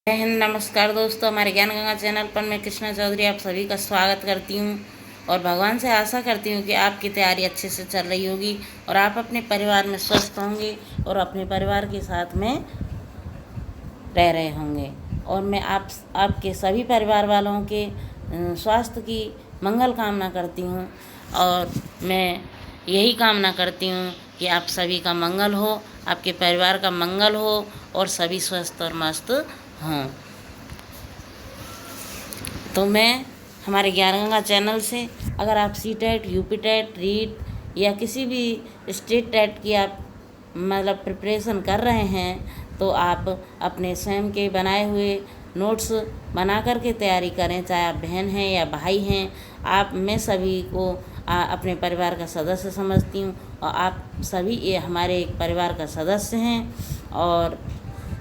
जय हिंद। नमस्कार दोस्तों, हमारे ज्ञान गंगा चैनल पर मैं कृष्णा चौधरी आप सभी का स्वागत करती हूँ और भगवान से आशा करती हूँ कि आपकी तैयारी अच्छे से चल रही होगी और आप अपने परिवार में स्वस्थ होंगे और अपने परिवार के साथ में रह रहे होंगे। और मैं आपके सभी परिवार वालों के स्वास्थ्य की मंगल कामना करती हूँ और मैं यही कामना करती हूँ कि आप सभी का मंगल हो, आपके परिवार का मंगल हो और सभी स्वस्थ और मस्त हों। तो मैं हमारे ज्ञान गंगा चैनल से अगर आप सीटेट, यूपीटेट, रीट या किसी भी स्टेट टेट की आप प्रिपरेशन कर रहे हैं तो आप अपने स्वयं के बनाए हुए नोट्स बना कर के तैयारी करें। चाहे आप बहन हैं या भाई हैं, मैं सभी को अपने परिवार का सदस्य समझती हूँ और आप सभी ये हमारे एक परिवार का सदस्य हैं। और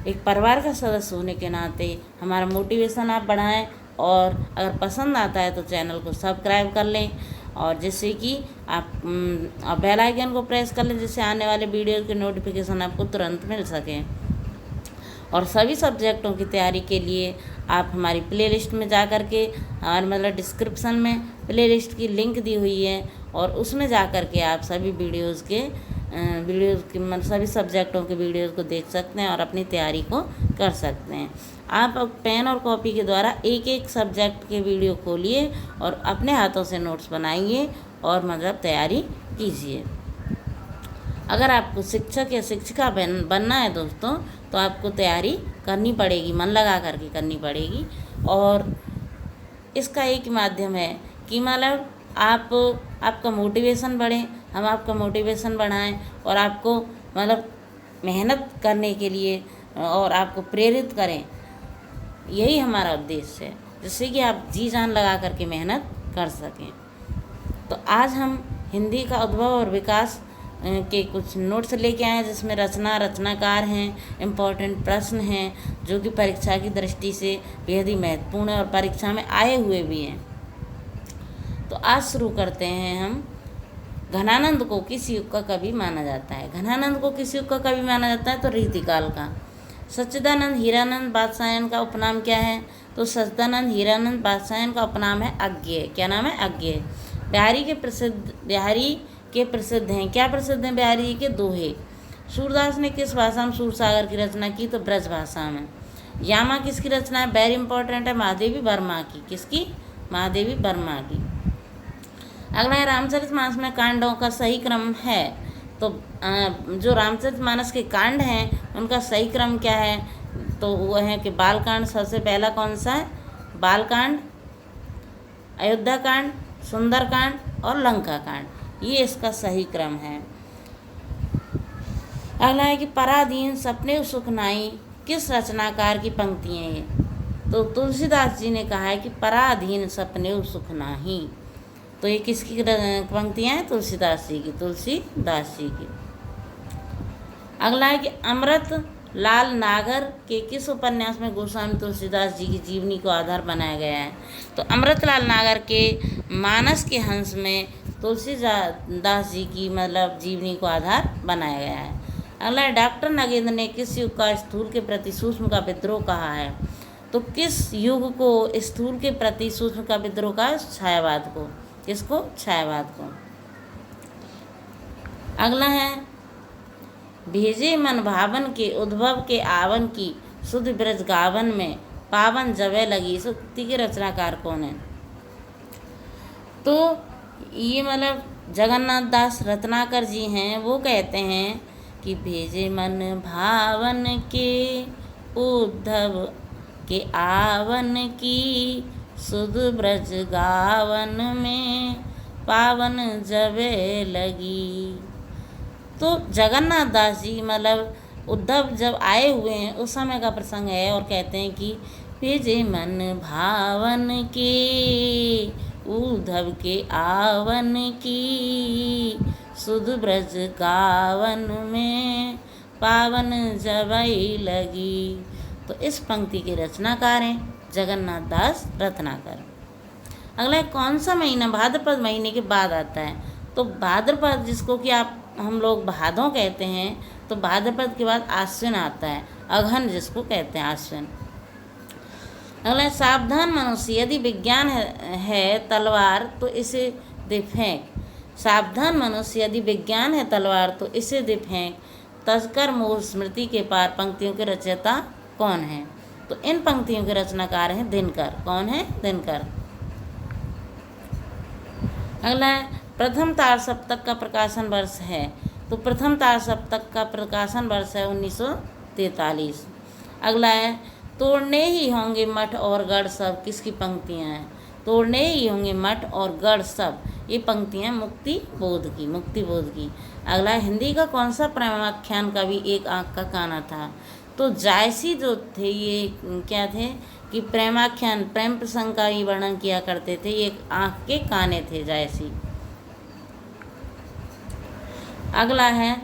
एक परिवार का सदस्य होने के नाते हमारा मोटिवेशन आप बढ़ाएं और अगर पसंद आता है तो चैनल को सब्सक्राइब कर लें और जिससे कि आप बेल आइकन को प्रेस कर लें, जिससे आने वाले वीडियो के नोटिफिकेशन आपको तुरंत मिल सकें। और सभी सब्जेक्टों की तैयारी के लिए आप हमारी प्लेलिस्ट में जा कर के हमारे डिस्क्रिप्शन में प्लेलिस्ट की लिंक दी हुई है और उसमें जा कर के आप सभी वीडियोज़ के सभी सब्जेक्टों के वीडियोज़ को देख सकते हैं और अपनी तैयारी को कर सकते हैं। आप पेन और कॉपी के द्वारा एक एक सब्जेक्ट के वीडियो खोलिए और अपने हाथों से नोट्स बनाइए और तैयारी कीजिए। अगर आपको शिक्षक या शिक्षिका बनना है दोस्तों तो आपको तैयारी करनी पड़ेगी, मन लगा करके करनी पड़ेगी। और इसका एक माध्यम है कि आपका मोटिवेशन बढ़े, हम आपका मोटिवेशन बढ़ाएं और आपको मेहनत करने के लिए और आपको प्रेरित करें। यही हमारा उद्देश्य है, जिससे कि आप जी जान लगा करके मेहनत कर सकें। तो आज हम हिंदी का उद्भव और विकास के कुछ नोट्स लेके आए हैं, जिसमें रचनाकार हैं, इम्पोर्टेंट प्रश्न हैं जो कि परीक्षा की दृष्टि से बेहद ही महत्वपूर्ण है और परीक्षा में आए हुए भी हैं। तो आज शुरू करते हैं हम। घनानंद को किस युग का कवि माना जाता है? घनानंद को किस युग का कवि माना जाता है? तो रीतिकाल का। सच्चिदानंद हीरानंद बादशाहन का उपनाम क्या है? तो सच्चिदानंद हीरानंद बादशाहन का उपनाम है अज्ञेय। क्या नाम है? अज्ञेय। बिहारी के प्रसिद्ध हैं, क्या प्रसिद्ध हैं बिहारी जी के? दोहे। सूरदास ने किस भाषा में सूरसागर की रचना की? तो ब्रज भाषा में। यामा किसकी रचना है? वेरी इंपॉर्टेंट है, महादेवी वर्मा की। किसकी? महादेवी वर्मा की। अगला है रामचरितमानस में कांडों का सही क्रम है। तो जो रामचरितमानस के कांड हैं उनका सही क्रम क्या है? तो वो है कि बालकांड सबसे पहला कौन सा है? बालकांड, अयोध्या कांड, सुंदरकांड और लंका कांड, ये इसका सही क्रम है। अगला है कि पराधीन सपने सुख नाई, किस रचनाकार की पंक्ति हैं ये? तो तुलसीदास जी ने कहा है कि पराधीन सपने सुख नाही। तो ये किसकी पंक्तियाँ हैं? तुलसीदास जी की। अगला है कि अमृत लाल नागर के किस उपन्यास में गोस्वामी तुलसीदास जी की जीवनी को आधार बनाया गया है? तो अमृतलाल नागर के मानस के हंस में तुलसीदास जी की जीवनी को आधार बनाया गया है। अगला है डॉक्टर नगेंद्र ने किस युग का स्थूल के प्रति सूक्ष्म का विद्रोह कहा है? तो किस युग को स्थूल के प्रति सूक्ष्म का विद्रोह का? छायावाद को। किसको? छायावाद को। अगला है भेजे मन भावन के उद्भव के आवन की शुद्ध ब्रज गावन में पावन जवे लगी। इस उक्ति के रचनाकार कौन है? तो ये जगन्नाथ दास रत्नाकर जी हैं। वो कहते हैं कि भेजे मन भावन के उद्धव के आवन की सुध ब्रज गावन में पावन जवे लगी। तो जगन्नाथ दास जी उद्धव जब आए हुए हैं उस समय का प्रसंग है और कहते हैं कि भेजे मन भावन के उद्धव के आवन की सुध ब्रज गावन में पावन जवई लगी। तो इस पंक्ति के रचनाकार हैं जगन्नाथ दास रत्नाकर। अगला कौन सा महीना भाद्रपद महीने के बाद आता है? तो भाद्रपद, जिसको कि हम लोग भादों कहते हैं, तो भाद्रपद के बाद आश्विन आता है। अगहन जिसको कहते हैं आश्विन। अगला, सावधान मनुष्य, यदि विज्ञान है तलवार तो इसे दे फेंक। सावधान मनुष्य, यदि विज्ञान है तलवार तो इसे दे फेंक। तस्कर मोह स्मृति के पार पंक्तियों के रचयिता कौन है? तो इन पंक्तियों के रचनाकार हैं दिनकर। कौन है? दिनकर। अगला है, प्रथम तार सप्तक का प्रकाशन वर्ष है। तो प्रथम तार सप्तक का प्रकाशन वर्ष है 1943। अगला है, तोड़ने ही होंगे मठ और गढ़ सब। किसकी पंक्तियाँ हैं? तोड़ने ही होंगे मठ और गढ़ सब, ये पंक्तियाँ मुक्ति बोध की। अगला, हिंदी का कौन सा प्रेमाख्यान कवि एक आँख का काना था? तो जायसी जो थे ये क्या थे कि प्रेमाख्यान, प्रेम प्रसंग का ही वर्णन किया करते थे, ये आँख के काने थे जायसी। अगला है,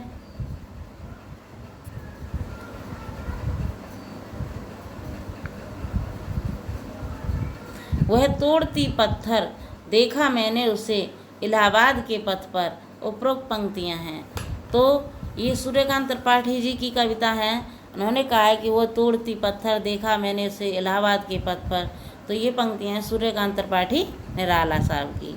वह तोड़ती पत्थर देखा मैंने उसे इलाहाबाद के पथ पर। उपरोक्त पंक्तियां हैं। तो ये सूर्यकांत त्रिपाठी जी की कविता है। उन्होंने कहा है कि वो तोड़ती पत्थर देखा मैंने उसे इलाहाबाद के पथ पर। तो ये पंक्तियां सूर्यकांत त्रिपाठी निराला साहब की।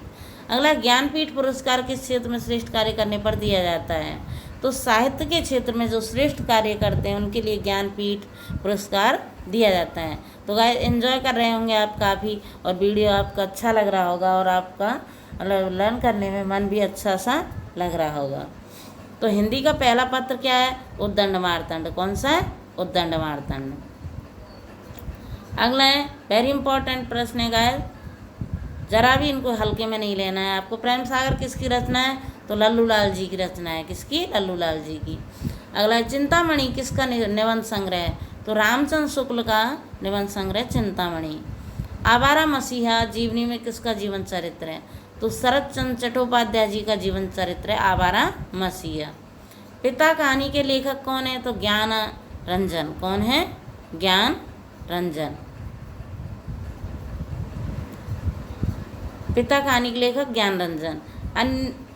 अगला, ज्ञानपीठ पुरस्कार किस क्षेत्र में श्रेष्ठ कार्य करने पर दिया जाता है? तो साहित्य के क्षेत्र में जो श्रेष्ठ कार्य करते हैं उनके लिए ज्ञानपीठ पुरस्कार दिया जाता है। तो गाइस, एंजॉय कर रहे होंगे आप काफ़ी, और वीडियो आपका अच्छा लग रहा होगा और आपका मतलब लर्न करने में मन भी अच्छा सा लग रहा होगा। तो हिंदी का पहला पत्र क्या है? उद्दंड मार्तंड। कौन सा है? उद्दंड मार्तंड। अगला है, वेरी इंपॉर्टेंट प्रश्न है गाइस, जरा भी इनको हल्के में नहीं लेना है आपको। प्रेम सागर किसकी रचना है? तो लल्लू लाल जी की रचना है। किसकी? लल्लू लाल जी की। अगला, चिंतामणि किसका निबंध संग्रह है? तो रामचंद्र शुक्ल का निबंध संग्रह चिंतामणि। आवारा मसीहा जीवनी में किसका जीवन चरित्र है? तो शरत चंद्र चट्टोपाध्याय जी का जीवन चरित्र है आवारा मसीहा। पिता कहानी के लेखक कौन है? तो ज्ञान रंजन। कौन है? ज्ञान रंजन। पिता कहानी के लेखक ज्ञान रंजन।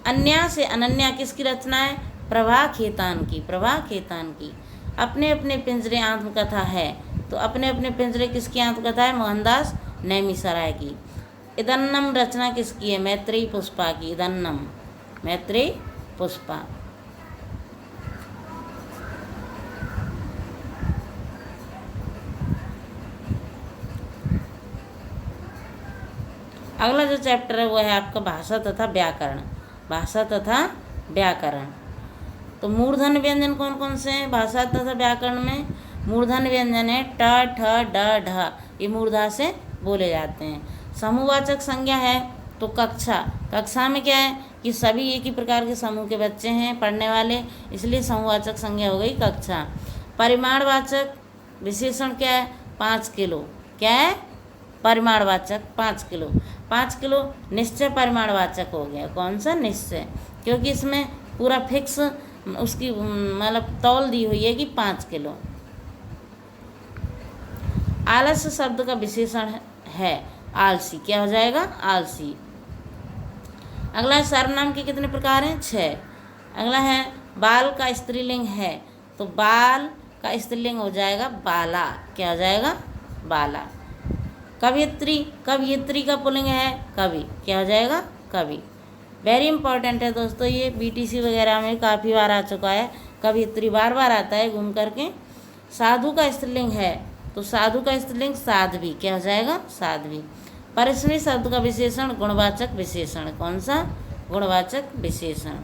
अन्या से अनन्या किसकी रचना है? प्रभा खेतान की। प्रभा खेतान की। अपने अपने पिंजरे आत्मकथा है। तो अपने अपने पिंजरे किसकी आत्मकथा है? मोहनदास नैमिषारण्य की। इदन्नम रचना किसकी है? मैत्रेयी पुष्पा की। इदन्नम मैत्रेयी पुष्पा। अगला जो चैप्टर है वो है आपका भाषा तथा व्याकरण। भाषा तथा व्याकरण। तो मूर्धन्य व्यंजन कौन कौन से हैं भाषा तथा व्याकरण में? मूर्धन्य व्यंजन है ट, ठ, ड, ढ, ये मूर्धा से बोले जाते हैं। समूहवाचक संज्ञा है तो कक्षा। कक्षा में क्या है कि सभी एक ही प्रकार के समूह के बच्चे हैं पढ़ने वाले, इसलिए समूहवाचक संज्ञा हो गई कक्षा। परिमाणवाचक विशेषण क्या है? 5 किलो। क्या है? परिमाणवाचक 5 किलो। 5 किलो निश्चय परिमाणवाचक हो गया। कौन सा? निश्चय, क्योंकि इसमें पूरा फिक्स उसकी मतलब तौल दी हुई है कि 5 किलो। आलस्य शब्द का विशेषण है आलसी। क्या हो जाएगा? आलसी। अगला, सर्वनाम के कितने प्रकार हैं? 6। अगला है, बाल का स्त्रीलिंग है तो बाल का स्त्रीलिंग हो जाएगा बाला। क्या हो जाएगा? बाला। कवयित्री, कवयित्री का पुल्लिंग है कवि। क्या हो जाएगा? कवि। वेरी इंपॉर्टेंट है दोस्तों, ये बीटीसी वगैरह में काफ़ी बार आ चुका है। कवयित्री बार बार आता है घूम करके। साधु का स्त्रीलिंग है तो साधु का स्त्रीलिंग साध्वी। क्या हो जाएगा? साध्वी। परिश्रमी शब्द का विशेषण गुणवाचक विशेषण। कौन सा? गुणवाचक विशेषण।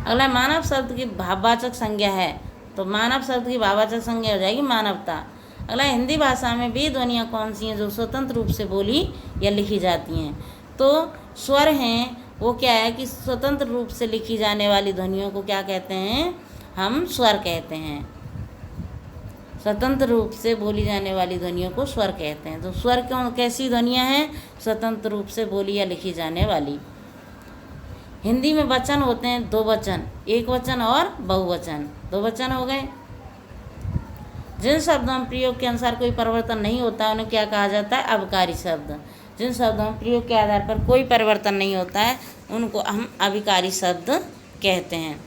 अगला, मानव शब्द की भाववाचक संज्ञा है तो मानव शब्द की भाववाचक संज्ञा हो जाएगी मानवता। अगला, हिंदी भाषा में वे ध्वनियाँ कौन सी हैं जो स्वतंत्र रूप से बोली या लिखी जाती हैं? तो स्वर हैं वो क्या है कि स्वतंत्र रूप से लिखी जाने वाली ध्वनियों को क्या कहते हैं? हम स्वर कहते हैं। स्वतंत्र रूप से बोली जाने वाली ध्वनियों को स्वर कहते हैं। तो स्वर कौन कैसी ध्वनियाँ हैं? स्वतंत्र रूप से बोली या लिखी जाने वाली। हिंदी में वचन होते हैं 2 वचन, एक वचन और बहुवचन। 2 वचन हो गए। जिन शब्दों में प्रयोग के अनुसार कोई परिवर्तन नहीं होता उन्हें क्या कहा जाता है? अविकारी शब्द। जिन शब्दों में प्रयोग के आधार पर कोई परिवर्तन नहीं होता है उनको हम अविकारी शब्द कहते हैं।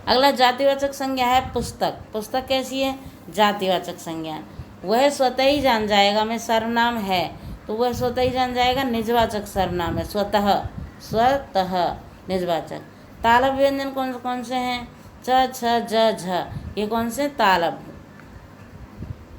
अगला, जातिवाचक संज्ञा है पुस्तक। पुस्तक कैसी है? जातिवाचक संज्ञा। वह स्वतः ही जान जाएगा में सर्वनाम है, तो वह स्वतः ही जान जाएगा निजवाचक सर्वनाम है, स्वतः, स्वतः निजवाचक। तालव्य व्यंजन कौन कौन से हैं? च, छ, ज, झ, ये कौन से? तालव्य।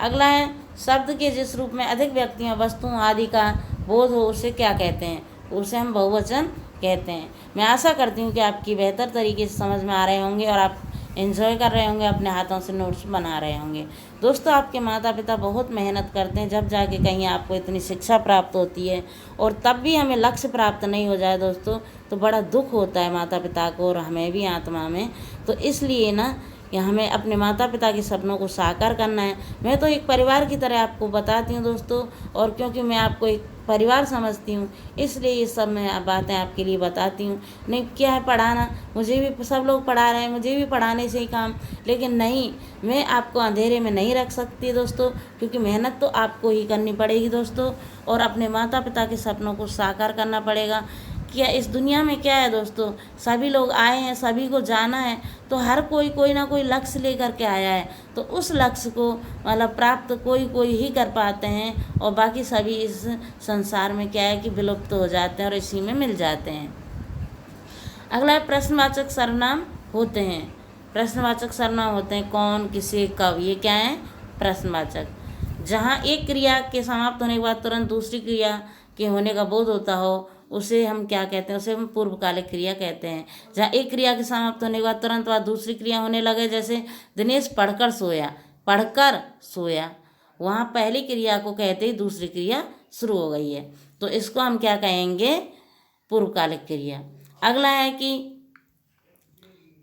अगला है शब्द के जिस रूप में अधिक व्यक्तियों, वस्तुओं आदि का बोध हो उसे क्या कहते हैं? उसे हम बहुवचन कहते हैं। मैं आशा करती हूँ कि आपकी बेहतर तरीके से समझ में आ रहे होंगे और आप एंजॉय कर रहे होंगे, अपने हाथों से नोट्स बना रहे होंगे। दोस्तों, आपके माता पिता बहुत मेहनत करते हैं, जब जाके कहीं आपको इतनी शिक्षा प्राप्त होती है और तब भी हमें लक्ष्य प्राप्त नहीं हो जाए दोस्तों, तो बड़ा दुख होता है माता पिता को और हमें भी आत्मा में। तो इसलिए ना कि हमें अपने माता पिता के सपनों को साकार करना है। मैं तो एक परिवार की तरह आपको बताती हूँ दोस्तों, और क्योंकि मैं आपको एक परिवार समझती हूँ इसलिए ये सब मैं बातें आपके लिए बताती हूँ। नहीं क्या है पढ़ाना, मुझे भी सब लोग पढ़ा रहे हैं, मुझे भी पढ़ाने से ही काम, लेकिन नहीं, मैं आपको अंधेरे में नहीं रख सकती दोस्तों, क्योंकि मेहनत तो आपको ही करनी पड़ेगी दोस्तों, और अपने माता पिता के सपनों को साकार करना पड़ेगा। क्या इस दुनिया में क्या है दोस्तों, सभी लोग आए हैं, सभी को जाना है, तो हर कोई ना कोई लक्ष्य लेकर के आया है, तो उस लक्ष्य को मतलब प्राप्त कोई ही कर पाते हैं, और बाकी सभी इस संसार में क्या है कि विलुप्त हो जाते हैं और इसी में मिल जाते हैं। अगला है प्रश्नवाचक सर्वनाम होते हैं। प्रश्नवाचक सर्वनाम होते हैं कौन, किसे, कब, ये क्या है? प्रश्नवाचक। जहाँ एक क्रिया के समाप्त होने के बाद तुरंत दूसरी क्रिया के होने का बोध होता हो उसे हम क्या कहते हैं? उसे हम पूर्वकालिक क्रिया कहते हैं। जहाँ एक क्रिया के समाप्त होने के बाद तुरंत बाद दूसरी क्रिया होने लगे, जैसे दिनेश पढ़कर सोया, वहाँ पहली क्रिया को कहते ही दूसरी क्रिया शुरू हो गई है, तो इसको हम क्या कहेंगे? पूर्वकालिक क्रिया। अगला है कि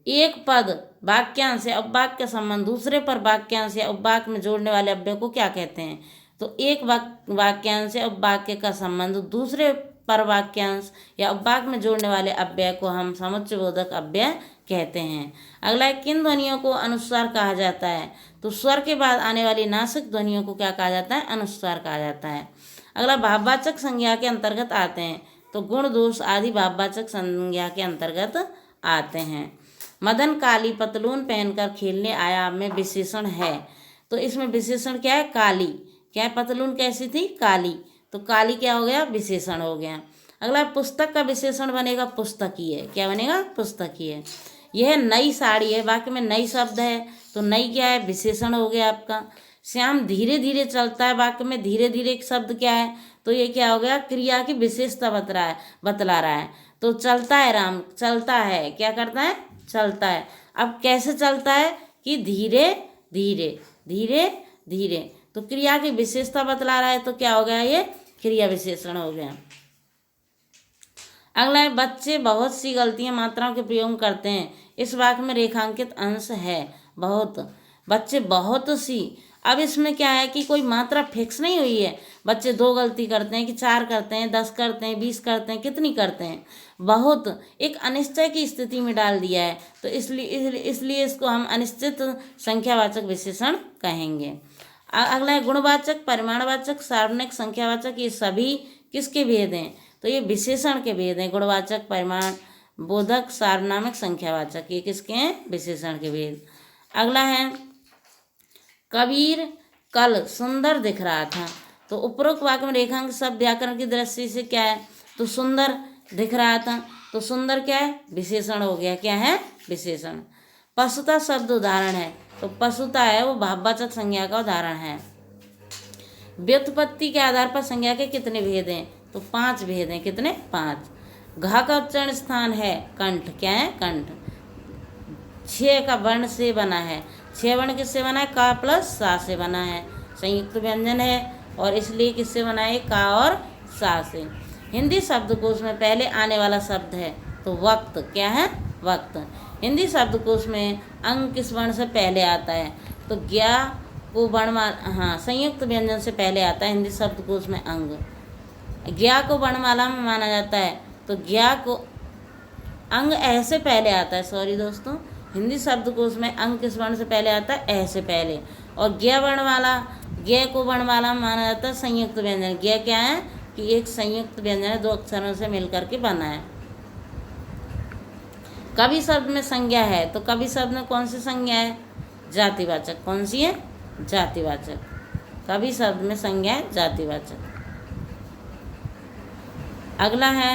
एक पद, वाक्यांश या उपवाक्य का संबंध दूसरे पर वाक्यांश या उपवाक्य में जोड़ने वाले अव्यय को क्या कहते हैं? तो एक वाक्यांश या उपवाक्य का संबंध दूसरे पर वाक्यांश या उपवाक्य में जोड़ने वाले अव्यय को हम समुच्चयबोधक अव्यय कहते हैं। अगला है किन ध्वनियों को अनुस्वार कहा जाता है? तो स्वर के बाद आने वाली नासिक ध्वनियों को क्या कहा जाता है? अनुस्वार कहा जाता है। अगला भाववाचक संज्ञा के अंतर्गत आते हैं, तो गुण, दोष आदि भाववाचक संज्ञा के अंतर्गत आते हैं। मदन काली पतलून पहनकर खेलने आया में विशेषण है, तो इसमें विशेषण क्या है? काली। क्या है? पतलून कैसी थी? काली, तो काली क्या हो गया? विशेषण हो गया। अगला पुस्तक का विशेषण बनेगा पुस्तकीय। क्या बनेगा? पुस्तकीय। यह नई साड़ी है, वाक्य में नई शब्द है, तो नई क्या है? विशेषण हो गया आपका। श्याम धीरे धीरे चलता है, वाक्य में धीरे धीरे एक शब्द क्या है? तो ये क्या हो गया? क्रिया की विशेषता बतला रहा है। तो चलता है राम, चलता है, क्या करता है? चलता है। अब कैसे चलता है? कि धीरे धीरे, धीरे धीरे, तो क्रिया की विशेषता बतला रहा है, तो क्या हो गया? ये क्रिया विशेषण हो गया। अगला है बच्चे बहुत सी गलतियां मात्राओं के प्रयोग करते हैं, इस वाक्य में रेखांकित अंश है बहुत। बच्चे बहुत सी, अब इसमें क्या है कि कोई मात्रा फिक्स नहीं हुई है। बच्चे 2 गलती करते हैं कि 4 करते हैं, 10 करते हैं, 20 करते हैं, कितनी करते हैं? बहुत, एक अनिश्चय की स्थिति में डाल दिया है, तो इसलिए इसको हम अनिश्चित संख्यावाचक विशेषण कहेंगे। अगला है गुणवाचक, परिमाणवाचक, सार्वजनिक, संख्यावाचक, ये सभी किसके भेद हैं? तो ये विशेषण के भेद हैं। गुणवाचक, परिमाण बोधक, सार्वनामिक, संख्यावाचक, ये किसके हैं? विशेषण के भेद। अगला है कबीर कल सुंदर दिख रहा था, तो उपरोक्त वाक्य में रेखांक शब्द व्याकरण की दृष्टि से क्या है? तो सुंदर दिख रहा था, तो सुंदर क्या है? विशेषण हो गया। क्या है? विशेषण। पशुता शब्द उदाहरण है, तो पशुता है वो भाववाचक संज्ञा का उदाहरण है। व्युत्पत्ति के आधार पर संज्ञा के कितने भेद हैं? तो 5 भेद हैं। कितने? 5। घ का उच्चारण स्थान है कंठ। क्या है? कंठ। 6 का वर्ण से बना है। 6 वर्ण किससे बना है? का प्लस सा से बना है। संयुक्त व्यंजन है और इसलिए किससे बना है? का और सा से। हिंदी शब्दकोश में पहले आने वाला शब्द है तो वक्त। क्या है? वक्त। हिंदी शब्दकोश में अंग किस वर्ण से पहले आता है? तो ज्ञा को वर्णमाला, संयुक्त व्यंजन से पहले आता है हिंदी शब्दकोश में अंग। ज्ञा को वर्णमाला में माना जाता है, तो ज्ञा को अंग ऐसे पहले आता है। सॉरी दोस्तों, हिंदी शब्दकोश में अंग किस वर्ण से पहले आता है? ऐसे पहले। और ज्ञ वर्णमाला, ज्ञ को वर्णमाला में माना जाता है संयुक्त व्यंजन। ज्ञ क्या है? कि एक संयुक्त व्यंजन है, 2 अक्षरों से मिलकर के बना है। कवि शब्द में संज्ञा है, तो कवि शब्द में कौन सी संज्ञा है? जातिवाचक। कौन सी है? जातिवाचक। कभी शब्द में संज्ञा है जातिवाचक। अगला है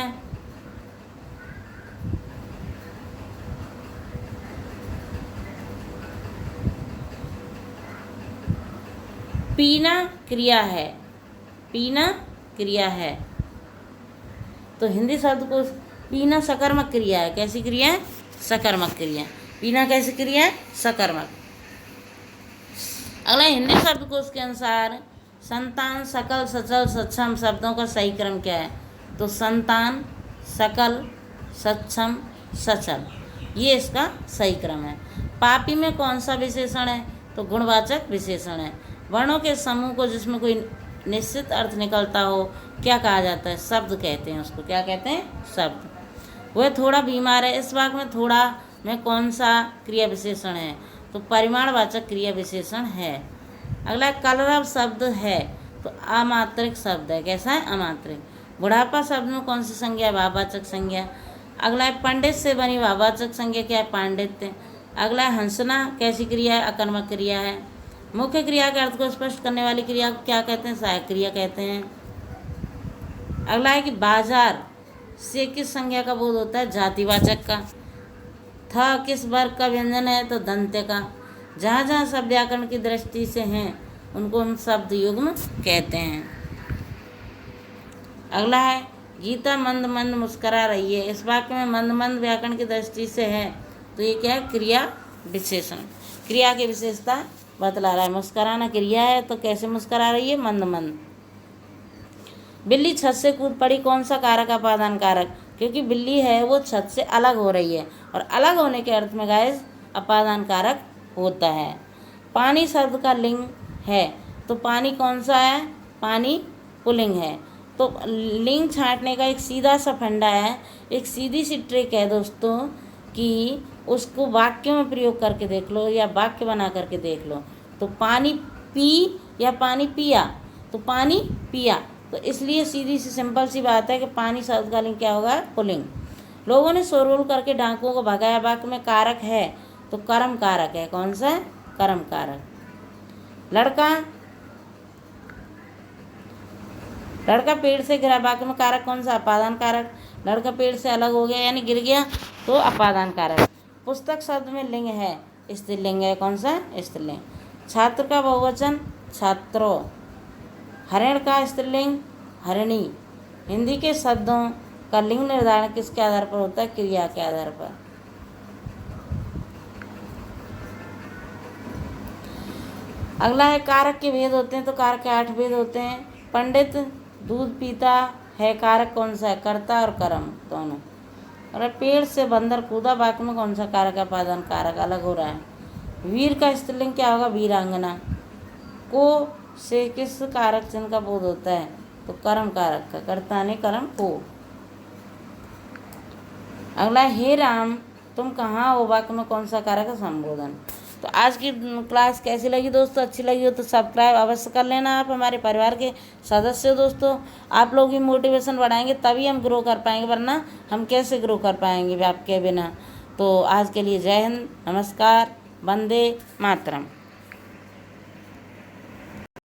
पीना क्रिया है। पीना क्रिया है तो हिंदी शब्द को पीना सकर्मक क्रिया है। कैसी क्रिया है? सकर्मक क्रिया। पीना कैसी क्रिया है? सकर्मक। अगला हिंदी शब्दकोश के अनुसार संतान, सकल, सचल, सक्षम शब्दों का सही क्रम क्या है? तो संतान, सकल, सक्षम, सचल, ये इसका सही क्रम है। पापी में कौन सा विशेषण है? तो गुणवाचक विशेषण है। वर्णों के समूह को जिसमें कोई निश्चित अर्थ निकलता हो क्या कहा जाता है? शब्द कहते हैं उसको। क्या कहते हैं? शब्द। वह थोड़ा बीमार है, इस वाक्य में थोड़ा में कौन सा क्रिया विशेषण है? तो परिमाणवाचक क्रिया विशेषण है। अगला कलरव शब्द है तो अमात्रिक शब्द है। कैसा है? अमात्रिक। बुढ़ापा शब्द में कौन सी संज्ञा है? भाववाचक संज्ञा। अगला है पंडित से बनी भाववाचक संज्ञा क्या है? पांडित्य। अगला है हंसना कैसी क्रिया है? अकर्मक क्रिया है। मुख्य क्रिया के अर्थ को स्पष्ट करने वाली क्रिया को क्या कहते हैं? सहायक क्रिया कहते हैं। अगला है कि बाजार से किस संज्ञा का बोध होता है? जातिवाचक का। था किस वर्ग का व्यंजन है? तो दंत्य का। जहाँ जहाँ शब्द व्याकरण की दृष्टि से हैं उनको हम शब्द युग्म कहते हैं। अगला है गीता मंद मंद मुस्करा रही है। इस वाक्य में मंद मंद व्याकरण की दृष्टि से है तो ये क्या है? क्रिया विशेषण। क्रिया की विशेषता बतला रहा है। मुस्कराना क्रिया है तो कैसे मुस्करा रही है? मंद मंद। बिल्ली छत से कूद पड़ी, कौन सा कारक अपादान कारक? क्योंकि बिल्ली है वो छत से अलग हो रही है और अलग होने के अर्थ में गाइस अपादान कारक होता है। पानी शब्द का लिंग है तो पानी कौन सा है? पानी पुल्लिंग है। तो लिंग छांटने का एक सीधा सा फंडा है, एक सीधी सी ट्रिक है दोस्तों कि उसको वाक्यों में प्रयोग करके देख लो या वाक्य बना करके देख लो। तो पानी पी या पानी पिया, तो पानी पिया। तो इसलिए सीधी सी सिंपल सी बात है कि पानी शब्द का लिंग क्या होगा? पुल्लिंग। लोगों ने शोरगुल करके डाकुओं को भगाया, वाक्य में कारक है तो कर्म कारक है। कौन सा है? कर्म कारक। लड़का पेड़ से गिरा, वाक्य में कारक कौन सा? अपादान कारक। लड़का पेड़ से अलग हो गया यानी गिर गया तो अपादान कारक। पुस्तक शब्द में लिंग है, स्त्रीलिंग है। कौन सा? स्त्रीलिंग। छात्र का बहुवचन छात्रों। हरिण का स्त्रीलिंग हरिणी। हिंदी के शब्दों का लिंग निर्धारण किसके आधार पर होता है? क्रिया के आधार पर। अगला है कारक के भेद होते हैं तो कारक के 8 भेद होते हैं। पंडित दूध पीता है, कारक कौन सा है? कर्ता और कर्म दोनों। और पेड़ से बंदर कूदा, वाक्य में कौन सा कारक है? अपादान कारक। अलग हो रहा है। वीर का स्त्रीलिंग क्या होगा? वीरांगना। को से किस कारक चिन्ह का बोध होता है? तो कर्म कारक का। कर्ता ने कर्म को। अगला हे राम तुम कहाँ हो, वाक्य में कौन सा कारक है? संबोधन। तो आज की क्लास कैसी लगी दोस्तों? अच्छी लगी हो तो सब्सक्राइब अवश्य कर लेना। आप हमारे परिवार के सदस्य हो दोस्तों। आप लोग भी मोटिवेशन बढ़ाएंगे तभी हम ग्रो कर पाएंगे, वरना हम कैसे ग्रो कर पाएंगे आपके बिना। तो आज के लिए जय हिंद, नमस्कार, वंदे मातरम।